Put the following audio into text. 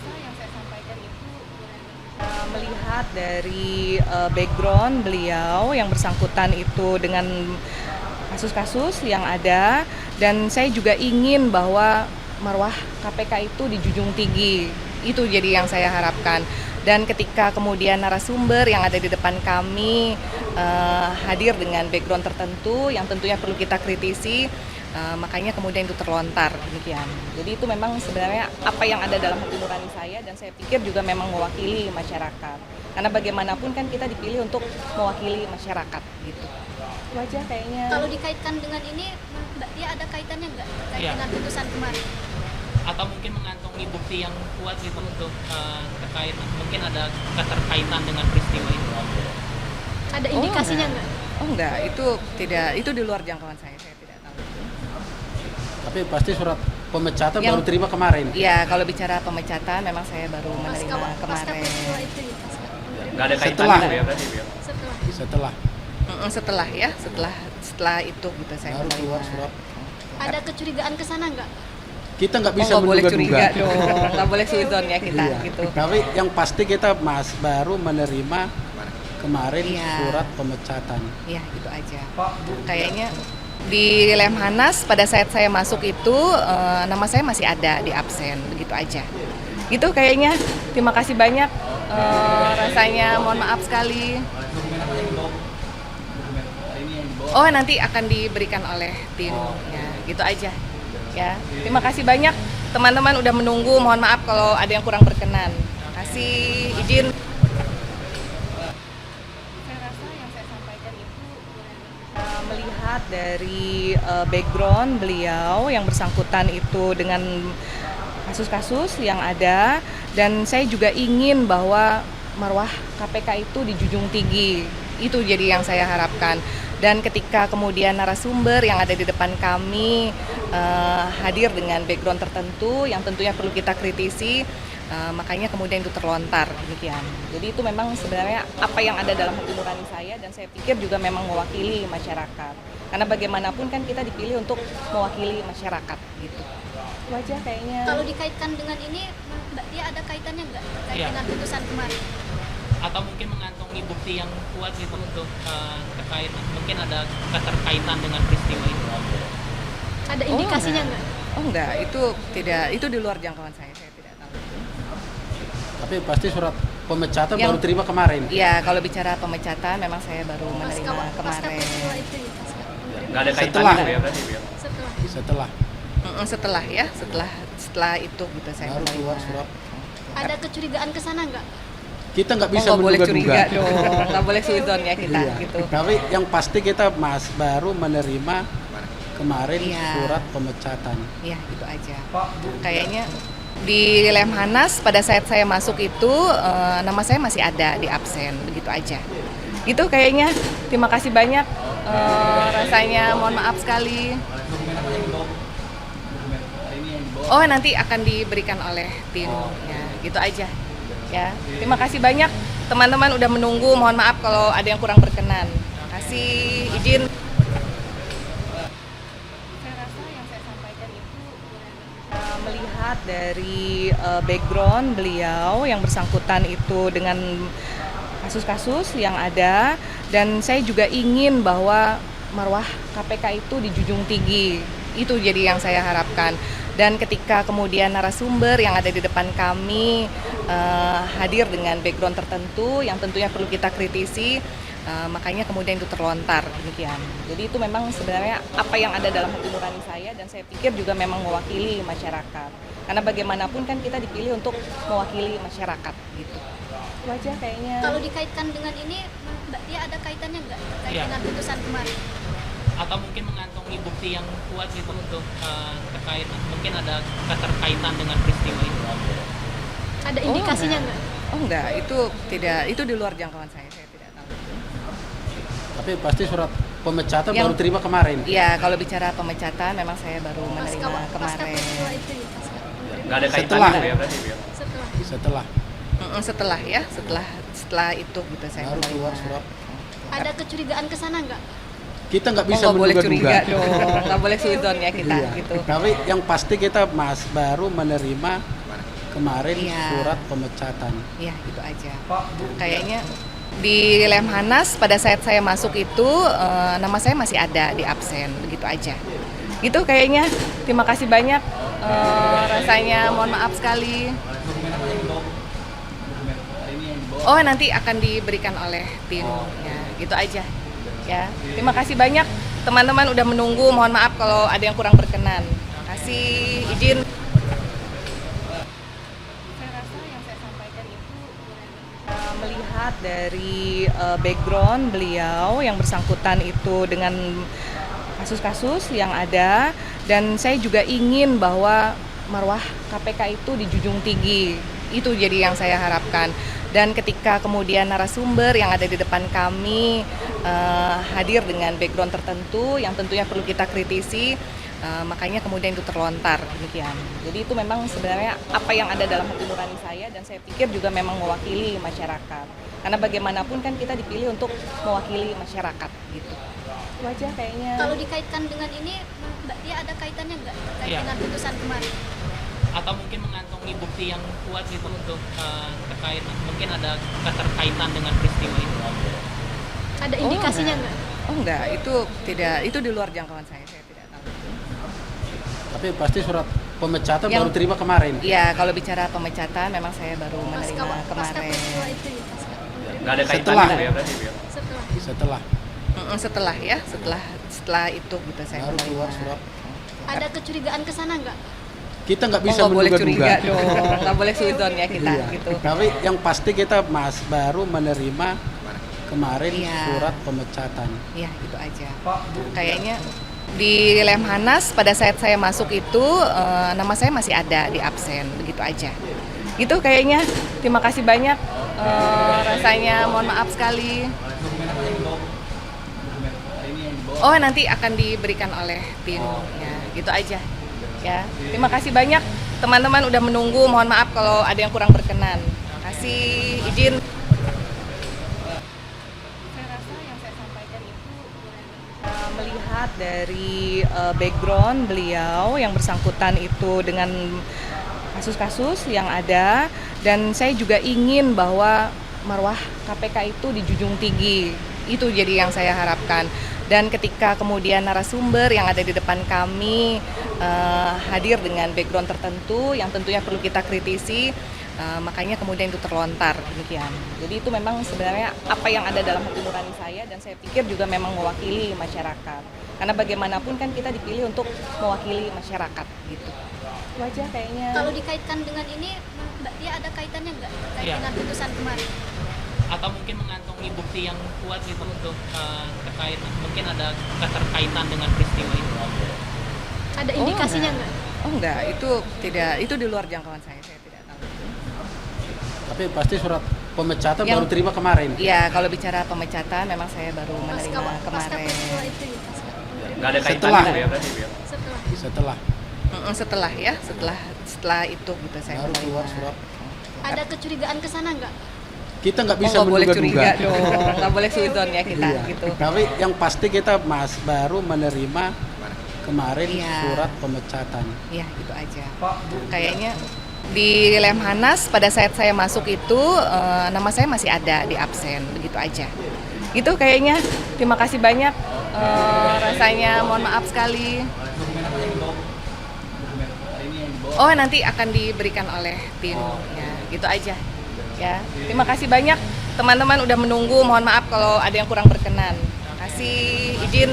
rasa yang saya sampaikan itu Melihat dari background beliau yang bersangkutan itu dengan kasus-kasus yang ada, dan saya juga ingin bahwa marwah KPK itu dijunjung tinggi. Itu jadi yang saya harapkan. Dan ketika kemudian narasumber yang ada di depan kami hadir dengan background tertentu yang tentunya perlu kita kritisi, makanya kemudian itu terlontar demikian. Jadi itu memang sebenarnya apa yang ada dalam hati nurani saya, dan saya pikir juga memang mewakili masyarakat. Karena bagaimanapun kan kita dipilih untuk mewakili masyarakat gitu. Itu aja kayaknya. kalau dikaitkan dengan ini, Mbak Tia ada kaitannya nggak terkait Iya. dengan putusan kemarin? Atau mungkin mengantongi bukti yang kuat gitu untuk terkait mungkin ada keterkaitan dengan peristiwa itu. Ada indikasinya nggak? Oh enggak, itu tidak, itu di luar jangkauan saya tidak tahu. Tapi pasti surat pemecatan Yang- baru terima kemarin. Iya, kalau bicara pemecatan memang saya baru menerima Pasca kemarin. peristiwa itu ya, pasca. Nggak ada kaitannya Setelah. gitu ya berarti ya? Setelah. Setelah Setelah ya, setelah itu gitu saya baru keluar menerima. surat. Ada kecurigaan ke sana nggak? Kita nggak bisa Nggak boleh curiga menduga-duga. dong, nggak boleh suizon ya kita Iya. gitu. Tapi yang pasti kita baru menerima kemarin Iya. surat pemecatan. Ya itu aja. Kayaknya di Lemhanas pada saat saya masuk itu nama saya masih ada di absen, begitu aja. Gitu kayaknya. Terima kasih banyak. Rasanya mohon maaf sekali. Oh nanti akan diberikan oleh tim. Ya gitu aja. Ya terima kasih banyak teman-teman udah menunggu. Mohon maaf kalau ada yang kurang berkenan. Terima kasih izin. Saya rasa yang saya sampaikan itu melihat dari background beliau yang bersangkutan itu dengan kasus-kasus yang ada, dan saya juga ingin bahwa marwah KPK itu dijunjung tinggi. Itu jadi yang saya harapkan. Dan ketika kemudian narasumber yang ada di depan kami hadir dengan background tertentu yang tentunya perlu kita kritisi, makanya kemudian itu terlontar demikian. Jadi itu memang sebenarnya apa yang ada dalam hati nurani saya, dan saya pikir juga memang mewakili masyarakat. Karena bagaimanapun kan kita dipilih untuk mewakili masyarakat gitu. Itu aja kayaknya. Kalau dikaitkan dengan ini, Mbak Tia ada kaitannya nggak terkait Iya. dengan putusan kemarin? Atau mungkin mengantongi bukti yang kuat gitu untuk terkait mungkin ada keterkaitan dengan peristiwa itu. Ada indikasinya nggak? Oh enggak, itu tidak, itu di luar jangkauan saya tidak tahu. Tapi pasti surat pemecatan Yang- baru terima kemarin. Iya, kalau bicara pemecatan memang saya baru menerima Pasca kemarin. peristiwa itu ya, pasca. Nggak ada kaitannya Setelah. gitu ya berarti ya? Setelah. Setelah Setelah ya, setelah itu gitu saya baru menerima. keluar surat. Ada kecurigaan ke sana nggak? Kita nggak bisa Nggak boleh menduga-duga. curiga dong, nggak boleh suizon ya kita Iya. gitu. Tapi yang pasti kita baru menerima kemarin Iya. surat pemecatan. Ya itu aja. Kayaknya di Lemhanas pada saat saya masuk itu nama saya masih ada di absen, begitu aja. Gitu kayaknya. Terima kasih banyak. Rasanya mohon maaf sekali. Oh nanti akan diberikan oleh tim. Ya gitu aja. Ya terima kasih banyak teman-teman udah menunggu. Mohon maaf kalau ada yang kurang berkenan. Terima kasih izin. Saya rasa yang saya sampaikan itu melihat dari background beliau yang bersangkutan itu dengan kasus-kasus yang ada, dan saya juga ingin bahwa marwah KPK itu dijunjung tinggi. Itu jadi yang saya harapkan. Dan ketika kemudian narasumber yang ada di depan kami hadir dengan background tertentu yang tentunya perlu kita kritisi, makanya kemudian itu terlontar demikian. Jadi itu memang sebenarnya apa yang ada dalam hati nurani saya, dan saya pikir juga memang mewakili masyarakat. Karena bagaimanapun kan kita dipilih untuk mewakili masyarakat gitu. Itu aja kayaknya. Kalau dikaitkan dengan ini, Mbak Tia ada kaitannya nggak terkait Iya. dengan putusan kemarin? Atau mungkin mengantongi bukti yang kuat gitu untuk terkait mungkin ada keterkaitan dengan peristiwa itu. Ada indikasinya nggak? Oh enggak, itu tidak, itu di luar jangkauan saya tidak tahu. Tapi pasti surat pemecatan Yang- baru terima kemarin. Iya, kalau bicara pemecatan memang saya baru menerima Pasca kemarin. peristiwa itu ya, pasca. Nggak ada kaitannya Setelah. gitu ya berarti ya? Setelah. Setelah Setelah ya, setelah itu gitu saya baru menerima. keluar surat. Ada kecurigaan ke sana nggak? Kita nggak bisa Nggak boleh curiga menduga-duga. dong, nggak boleh suizon ya kita Iya. gitu. Tapi yang pasti kita baru menerima kemarin Iya. surat pemecatan. Ya, itu aja. Kayaknya di Lemhanas pada saat saya masuk itu nama saya masih ada di absen, begitu aja. Gitu kayaknya. Terima kasih banyak. Rasanya mohon maaf sekali. Oh, nanti akan diberikan oleh tim. Ya, gitu aja. Ya, terima kasih banyak. Teman-teman udah menunggu. Mohon maaf kalau ada yang kurang berkenan. Terima kasih. Izin. Saya rasa yang saya sampaikan itu melihat dari background beliau yang bersangkutan itu dengan kasus-kasus yang ada, dan saya juga ingin bahwa marwah KPK itu dijunjung tinggi. Itu jadi yang saya harapkan. Dan ketika kemudian narasumber yang ada di depan kami hadir dengan background tertentu yang tentunya perlu kita kritisi, makanya kemudian itu terlontar demikian. Jadi itu memang sebenarnya apa yang ada dalam hati nurani saya, dan saya pikir juga memang mewakili masyarakat. Karena bagaimanapun kan kita dipilih untuk mewakili masyarakat gitu. Itu aja kayaknya. Kalau dikaitkan dengan ini, Mbak Tia ada kaitannya nggak terkait Iya. dengan putusan kemarin? Atau mungkin mengantongi bukti yang kuat gitu untuk terkait mungkin ada keterkaitan dengan peristiwa itu. Ada indikasinya nggak? Oh enggak, itu tidak, itu di luar jangkauan saya tidak tahu. Tapi pasti surat pemecatan Yang- baru terima kemarin. Iya, kalau bicara pemecatan memang saya baru Pasca menerima pasca kemarin. peristiwa itu ya, pasca penerima. Nggak ada kaitannya Setelah. gitu ya berarti ya. Setelah. Setelah Setelah ya, setelah itu gitu saya baru menerima. keluar surat. Ada kecurigaan ke sana nggak? Kita nggak bisa Nggak boleh menduga-duga. curiga dong, nggak boleh suzon ya kita Iya. gitu. Tapi yang pasti kita baru menerima kemarin Iya. surat pemecatan. Ya, itu aja. Kayaknya di Lemhanas pada saat saya masuk itu nama saya masih ada di absen, begitu aja. Gitu kayaknya. Terima kasih banyak. Rasanya mohon maaf sekali. Oh, nanti akan diberikan oleh tim. Ya, gitu aja. Ya, terima kasih banyak. Teman-teman udah menunggu. Mohon maaf kalau ada yang kurang berkenan. Terima kasih. Izin. Saya rasa yang saya sampaikan itu melihat dari background beliau yang bersangkutan itu dengan kasus-kasus yang ada, dan saya juga ingin bahwa marwah KPK itu dijunjung tinggi. Itu jadi yang saya harapkan. Dan ketika kemudian narasumber yang ada di depan kami hadir dengan background tertentu yang tentunya perlu kita kritisi, makanya kemudian itu terlontar demikian. Jadi itu memang sebenarnya apa yang ada dalam hati nurani saya, dan saya pikir juga memang mewakili masyarakat. Karena bagaimanapun kan kita dipilih untuk mewakili masyarakat gitu. Itu aja kayaknya. Kalau dikaitkan dengan ini, Mbak Tia ada kaitannya nggak terkait Iya. dengan putusan kemarin? Atau mungkin mengantongi bukti yang kuat gitu untuk terkait mungkin ada keterkaitan dengan peristiwa itu. Ada indikasinya nggak? Oh enggak, itu tidak, itu di luar jangkauan saya tidak tahu. Tapi pasti surat pemecatan Yang- baru terima kemarin. Iya, kalau bicara pemecatan memang saya baru menerima Pasca kemarin. peristiwa itu ya, pasca penerima. Nggak ada kaitannya Setelah. gitu ya berarti ya. Setelah. Setelah Setelah ya, setelah itu gitu saya baru menerima. keluar surat. Ada kecurigaan ke sana nggak? Kita nggak bisa Nggak boleh curiga menduga-duga. dong, nggak boleh suzon ya kita Iya. gitu. Tapi yang pasti kita baru menerima kemarin Iya. surat pemecatan. Ya, itu aja. Kayaknya di Lemhanas pada saat saya masuk itu nama saya masih ada di absen, begitu aja. Gitu kayaknya. Terima kasih banyak. Rasanya mohon maaf sekali. Oh, nanti akan diberikan oleh tim. Ya, gitu aja. Ya, terima kasih banyak. Teman-teman udah menunggu. Mohon maaf kalau ada yang kurang berkenan. Terima kasih. Izin.